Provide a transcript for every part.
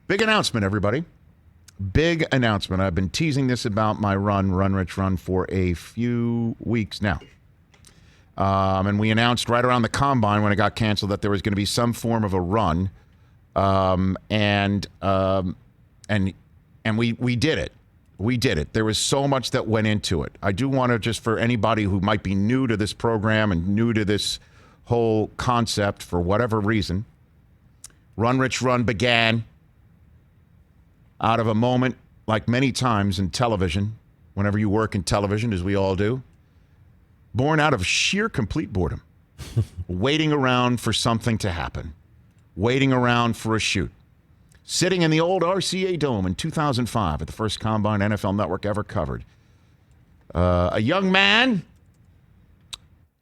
Big announcement, everybody. Big announcement. I've been teasing this about my run, Run Rich Run, for a few weeks now. And we announced right around the combine when it got canceled that there was going to be some form of a run. And we did it. We did it. There was so much that went into it. I do want to, just for anybody who might be new to this program and new to this whole concept for whatever reason, Run Rich Run began out of a moment, like many times in television, whenever you work in television, as we all do, born out of sheer complete boredom, waiting around for something to happen, waiting around for a shoot. Sitting in the old RCA Dome in 2005 at the first combine NFL Network ever covered. A young man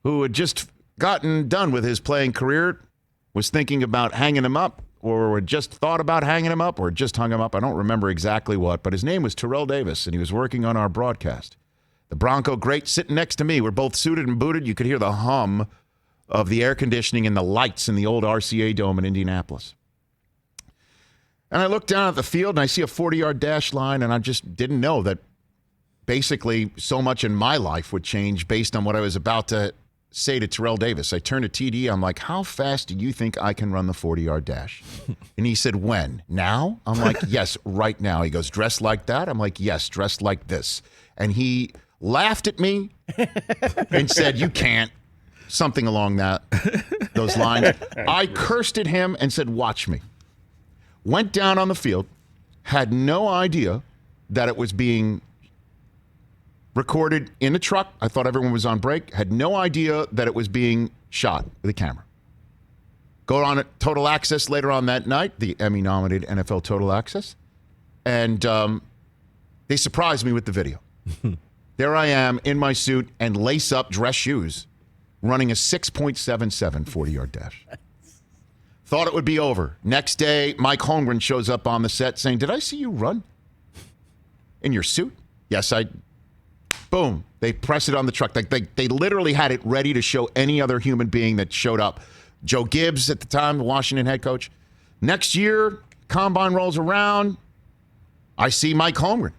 who had just gotten done with his playing career was thinking about hanging him up, or had just thought about hanging him up, or just hung him up. I don't remember exactly what, but his name was Terrell Davis, and he was working on our broadcast. The Bronco great sitting next to me. We're both suited and booted. You could hear the hum of the air conditioning and the lights in the old RCA Dome in Indianapolis. And I look down at the field and I see a 40-yard dash line, and I just didn't know that basically so much in my life would change based on what I was about to say to Terrell Davis. I turned to TD. I'm like, how fast do you think I can run the 40-yard dash? And he said, when? Now? I'm like, yes, right now. He goes, dressed like that? I'm like, yes, dressed like this. And he laughed at me and said, you can't. Something along those lines. I cursed at him and said, watch me. Went down on the field, had no idea that it was being recorded in the truck. I thought everyone was on break. Had no idea that it was being shot with a camera. Go on at Total Access later on that night, the Emmy-nominated NFL Total Access. And they surprised me with the video. There I am in my suit and lace-up dress shoes running a 6.77 40-yard dash. Thought it would be over. Next day, Mike Holmgren shows up on the set saying, did I see you run in your suit? Yes, I. Boom. They press it on the truck. Like they literally had it ready to show any other human being that showed up. Joe Gibbs at the time, the Washington head coach. Next year, combine rolls around. I see Mike Holmgren.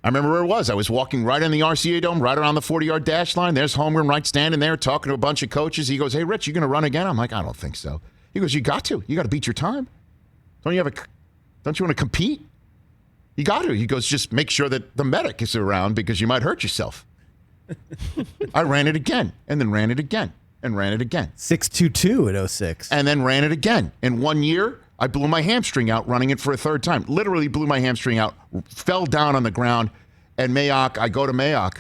I remember where it was. I was walking right in the RCA Dome, right around the 40-yard dash line. There's Holmgren right standing there talking to a bunch of coaches. He goes, hey, Rich, you going to run again? I'm like, I don't think so. He goes, you got to. You got to beat your time. Don't you want to compete? You got to. He goes, just make sure that the medic is around because you might hurt yourself. I ran it again, and then ran it again, and ran it again. 6.22 at 06. And then ran it again. In 1 year, I blew my hamstring out running it for a third time. Literally blew my hamstring out, fell down on the ground, and I go to Mayock,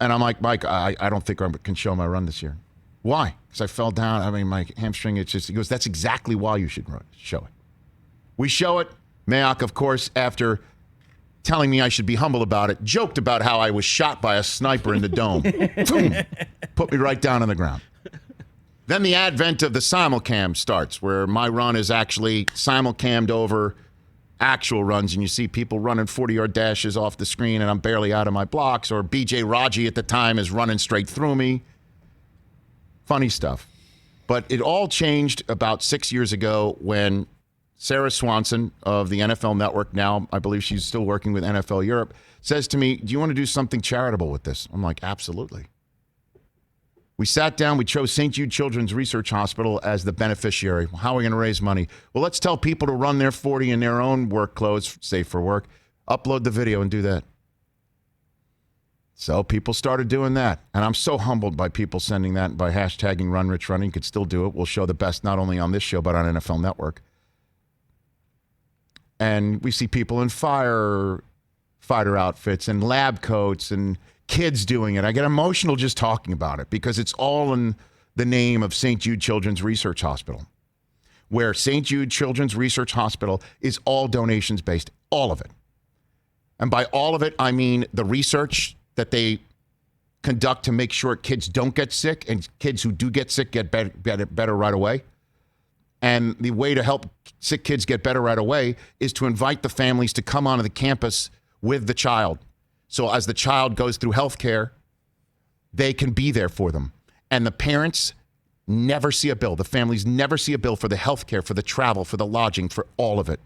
and I'm like, Mike, I don't think I can show my run this year. Why? Because I fell down. I mean, my hamstring, he goes, that's exactly why you should show it. We show it. Mayock, of course, after telling me I should be humble about it, joked about how I was shot by a sniper in the dome. Boom. Put me right down on the ground. Then the advent of the simulcam starts, where my run is actually simulcammed over actual runs, and you see people running 40-yard dashes off the screen, and I'm barely out of my blocks, or BJ Raji at the time is running straight through me. Funny stuff. But it all changed about 6 years ago when Sarah Swanson of the NFL Network, now I believe she's still working with NFL Europe, says to me, do you want to do something charitable with this? I'm like, absolutely. We sat down, we chose St. Jude Children's Research Hospital as the beneficiary. How are we going to raise money? Well, let's tell people to run their 40 in their own work clothes, safe for work, upload the video and do that. So people started doing that. And I'm so humbled by people sending that, by hashtagging RunRichRun. You could still do it. We'll show the best not only on this show, but on NFL Network. And we see people in firefighter outfits and lab coats and kids doing it. I get emotional just talking about it because it's all in the name of St. Jude Children's Research Hospital, where St. Jude Children's Research Hospital is all donations based, all of it. And by all of it, I mean the research that they conduct to make sure kids don't get sick, and kids who do get sick get better right away. And the way to help sick kids get better right away is to invite the families to come onto the campus with the child. So as the child goes through health care, they can be there for them. And the parents never see a bill. The families never see a bill for the health care, for the travel, for the lodging, for all of it.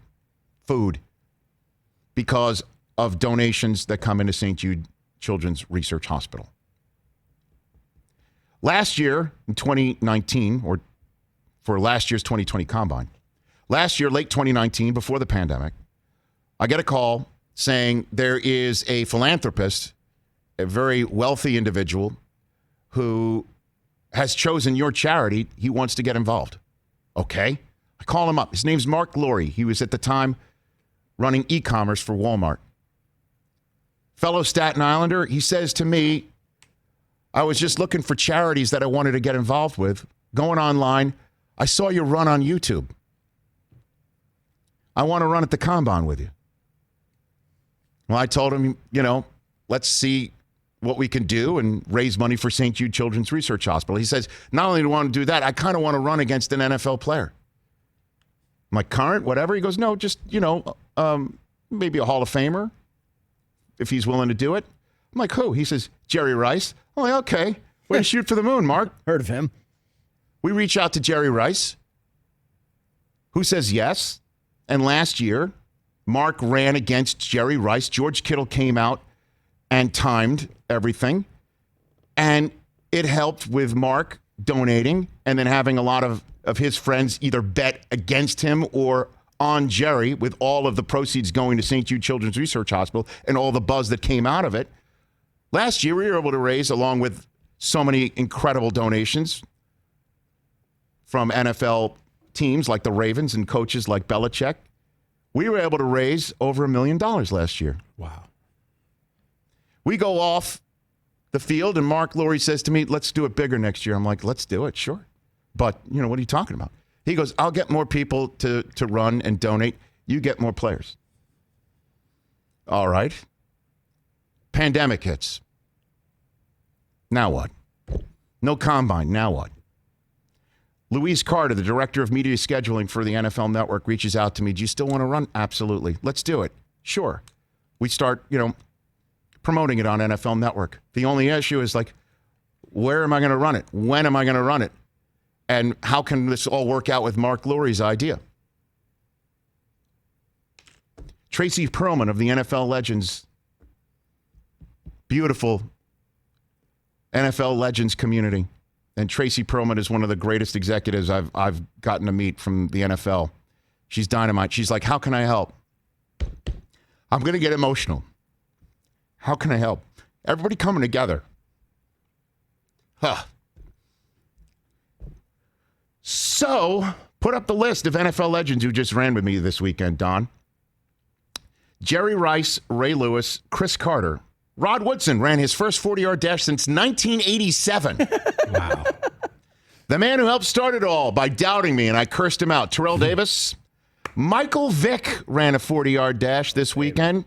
Food. Because of donations that come into St. Jude Children's Research Hospital. Last year, in 2019, or for last year's 2020 Combine, last year, late 2019, before the pandemic, I get a call saying there is a philanthropist, a very wealthy individual, who has chosen your charity. He wants to get involved. Okay. I call him up. His name's Mark Laurie. He was at the time running e-commerce for Walmart. Fellow Staten Islander, he says to me, I was just looking for charities that I wanted to get involved with. Going online, I saw you run on YouTube. I want to run at the Combine with you. Well, I told him, let's see what we can do and raise money for St. Jude Children's Research Hospital. He says, not only do I want to do that, I kind of want to run against an NFL player. I'm like, current, whatever? He goes, no, just, maybe a Hall of Famer, if he's willing to do it. I'm like, who? He says, Jerry Rice. I'm like, okay, way to shoot for the moon, Mark. Heard of him. We reach out to Jerry Rice, who says yes. And last year, Mark ran against Jerry Rice. George Kittle came out and timed everything. And it helped with Mark donating and then having a lot of his friends either bet against him or on Jerry, with all of the proceeds going to St. Jude Children's Research Hospital and all the buzz that came out of it. Last year, we were able to raise, along with so many incredible donations from NFL teams like the Ravens and coaches like Belichick, we were able to raise over $1 million last year. Wow. We go off the field, and Mark Laurie says to me, let's do it bigger next year. I'm like, let's do it, sure. But, what are you talking about? He goes, I'll get more people to run and donate. You get more players. All right. Pandemic hits. Now what? No Combine. Now what? Louise Carter, the director of media scheduling for the NFL Network, reaches out to me. Do you still want to run? Absolutely. Let's do it. Sure. We start, promoting it on NFL Network. The only issue is where am I going to run it? When am I going to run it? And how can this all work out with Mark Laurie's idea? Tracy Perlman of the NFL Legends, beautiful NFL Legends community. And Tracy Perlman is one of the greatest executives I've gotten to meet from the NFL. She's dynamite. She's like, how can I help? I'm going to get emotional. How can I help? Everybody coming together. So, put up the list of NFL legends who just ran with me this weekend, Don. Jerry Rice, Ray Lewis, Chris Carter. Rod Woodson ran his first 40-yard dash since 1987. Wow. The man who helped start it all by doubting me, and I cursed him out. Terrell Davis. Michael Vick ran a 40-yard dash this weekend.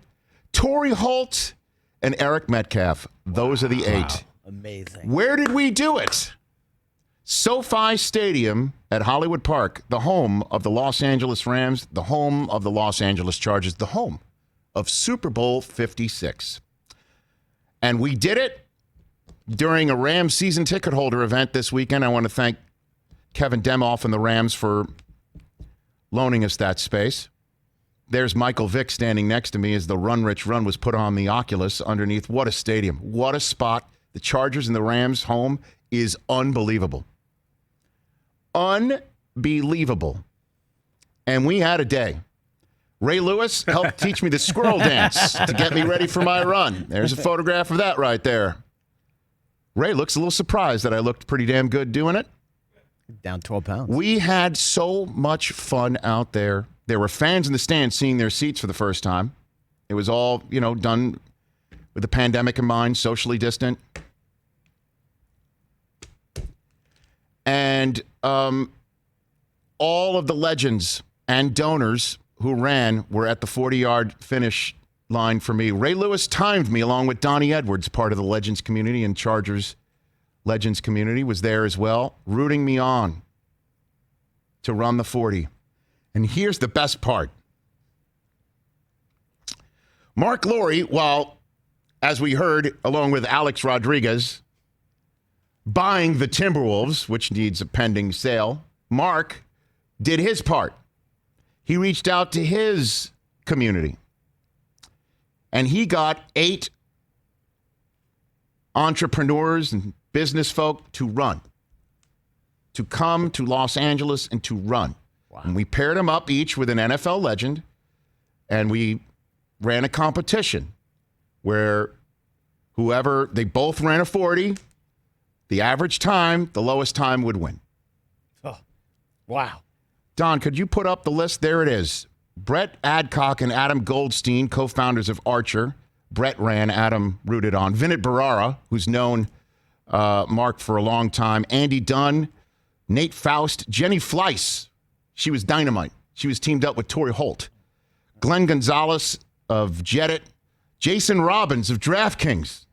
Torrey Holt and Eric Metcalf. Those are the 8. Wow. Amazing. Where did we do it? SoFi Stadium at Hollywood Park, the home of the Los Angeles Rams, the home of the Los Angeles Chargers, the home of Super Bowl 56. And we did it during a Rams season ticket holder event this weekend. I want to thank Kevin Demoff and the Rams for loaning us that space. There's Michael Vick standing next to me as the Run Rich Run was put on the Oculus underneath. What a stadium. What a spot. The Chargers and the Rams home is unbelievable. Unbelievable. And we had a day. Ray Lewis helped teach me the squirrel dance to get me ready for my run. There's a photograph of that right there. Ray looks a little surprised that I looked pretty damn good doing it. Down 12 pounds. We had so much fun out there. There were fans in the stands seeing their seats for the first time. It was all, done with the pandemic in mind, socially distant. And all of the legends and donors who ran were at the 40-yard finish line for me. Ray Lewis timed me along with Donnie Edwards, part of the Legends community, and Chargers Legends community was there as well, rooting me on to run the 40. And here's the best part. Mark Laurie, while, as we heard, along with Alex Rodriguez, buying the Timberwolves, which needs a pending sale, Mark did his part. He reached out to his community, and he got 8 entrepreneurs and business folk to come to Los Angeles and to run. Wow. And we paired them up each with an NFL legend, and we ran a competition where they both ran a 40, the average time, the lowest time would win. Oh, wow. Don, could you put up the list? There it is. Brett Adcock and Adam Goldstein, co-founders of Archer. Brett ran, Adam rooted on. Vinit Barara, who's known Mark for a long time. Andy Dunn, Nate Faust, Jenny Fleiss. She was dynamite. She was teamed up with Torrey Holt. Glenn Gonzalez of Jedit. Jason Robbins of DraftKings.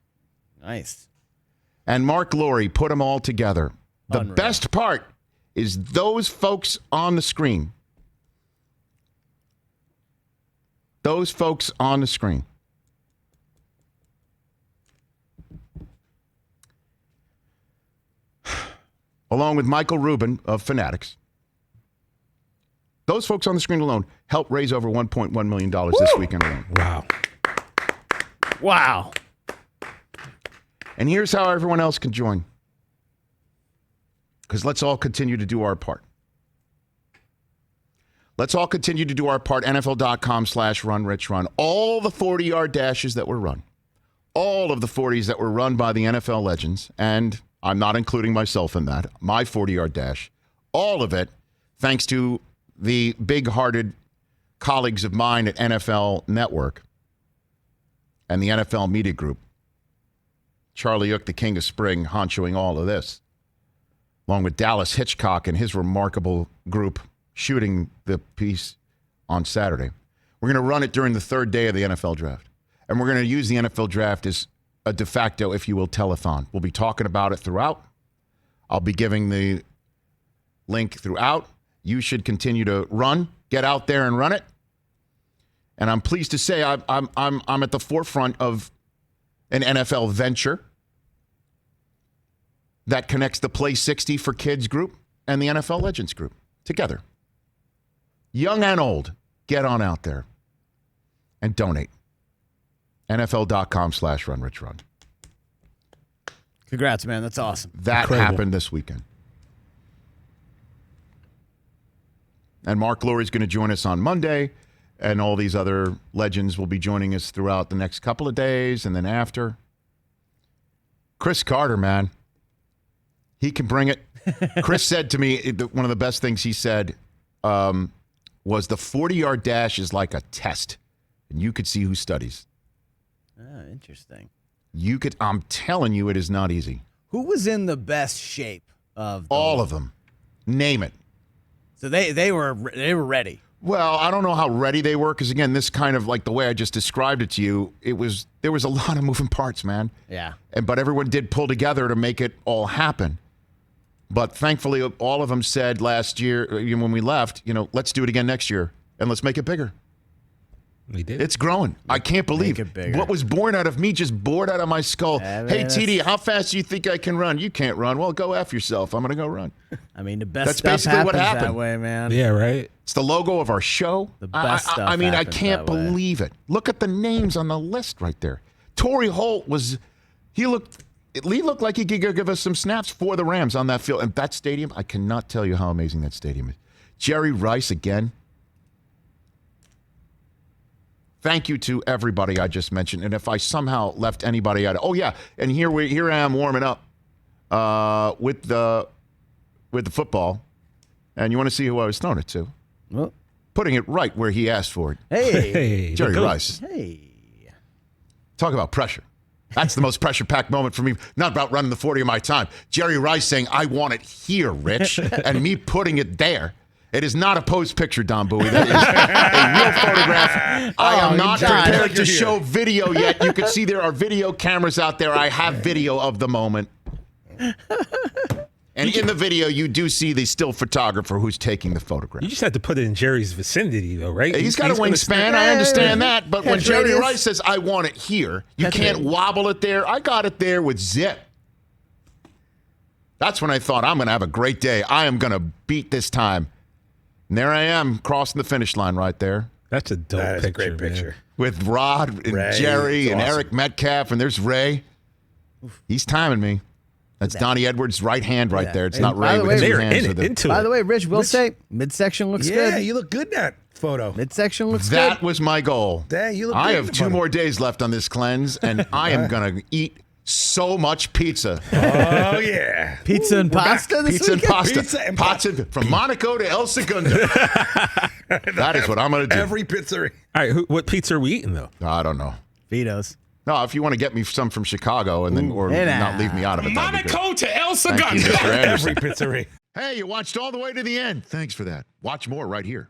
Nice. And Mark Laurie put them all together. The Unreal. best part is those folks on the screen. Those folks on the screen. Along with Michael Rubin of Fanatics. Those folks on the screen alone helped raise over $1.1 million this weekend alone. Wow. Wow. And here's how everyone else can join. Because let's all continue to do our part. Let's all continue to do our part. NFL.com/RunRichRun. All the 40-yard dashes that were run. All of the 40s that were run by the NFL legends. And I'm not including myself in that. My 40-yard dash. All of it, thanks to the big-hearted colleagues of mine at NFL Network and the NFL Media Group. Charlie Yook, the king of spring, honchoing all of this, along with Dallas Hitchcock and his remarkable group shooting the piece on Saturday. We're going to run it during the third day of the NFL draft. And we're going to use the NFL draft as a de facto, if you will, telethon. We'll be talking about it throughout. I'll be giving the link throughout. You should continue to run. Get out there and run it. And I'm pleased to say I'm at the forefront of an NFL venture that connects the Play 60 for Kids group and the NFL Legends group together. Young and old, get on out there and donate. NFL.com/RunRichRun. Congrats, man. That's awesome. That Incredible. happened this weekend. And Mark Laurie's going to join us on Monday, and all these other legends will be joining us throughout the next couple of days and then after. Chris Carter, man. He can bring it. Chris said to me, one of the best things he said was the 40-yard dash is like a test, and you could see who studies. Oh, interesting. I'm telling you, it is not easy. Who was in the best shape of All of them. Name it. So they were ready. Well, I don't know how ready they were because, again, this kind of like the way I just described it to you, there was a lot of moving parts, man. Yeah. But everyone did pull together to make it all happen. But thankfully, all of them said last year when we left, let's do it again next year and let's make it bigger. We did. It's growing. I can't believe it bigger. what was born out of me just bored out of my skull. Yeah, man, Hey, TD, how fast do you think I can run? You can't run. Well, go F yourself. I'm going to go run. I mean, the best That's stuff basically what happens happened. that way, man. Yeah, right? It's the logo of our show. The best stuff I mean, I happens can't that way. believe it. Look at the names on the list right there. Torrey Holt he looked like he could give us some snaps for the Rams on that field. And that stadium, I cannot tell you how amazing that stadium is. Jerry Rice again. Thank you to everybody I just mentioned. And if I somehow left anybody out, and here I am warming up with the football. And you want to see who I was throwing it to? Well, Putting it right where he asked for it. hey. Hey, Jerry look at- Rice. Hey. Talk about pressure. That's the most pressure-packed moment for me. Not about running the 40 of my time. Jerry Rice saying, I want it here, Rich. And me putting it there. It is not a posed picture, Don Bowie. That is a real photograph. I am not John. prepared to show video yet. You can see there are video cameras out there. I have video of the moment. And in the video, you do see the still photographer who's taking the photograph. You just have to put it in Jerry's vicinity, though, right? He's got a gonna wingspan. I understand that. But when Catch Jerry radius. Rice says, I want it here, you Catch can't radius. wobble it there. I got it there with zip. That's when I thought, I'm going to have a great day. I am going to beat this time. And there I am, crossing the finish line right there. That's a dope That is picture, a great picture. man. With Rod and Ray, Jerry it's and awesome. Eric Metcalf, and there's Ray. He's timing me. That's Donnie Edwards' right hand right Yeah. there. It's And not by Ray the with way, his They're hands. in with it, the- into By it. the way, Rich, we'll say midsection looks Yeah, good. you look good in that photo. Midsection looks That good. was my goal. Dang, you look I good have in the 2 bottom. more days left on this cleanse, and I am going to eat so much pizza. Oh, yeah. Pizza and We're back. pasta this Pizza and weekend? pasta. Pizza and Pizza from Monaco to El Segundo. That is what I'm going to do. Every pizzeria. All right, what pizza are we eating, though? I don't know. Vito's. No, if you want to get me some from Chicago and then or Hey, not now. leave me out of it. that'd be good. Monaco to El Thank you, Segundo. Mr. Anderson. Every pizzeria. Hey, you watched all the way to the end. Thanks for that. Watch more right here.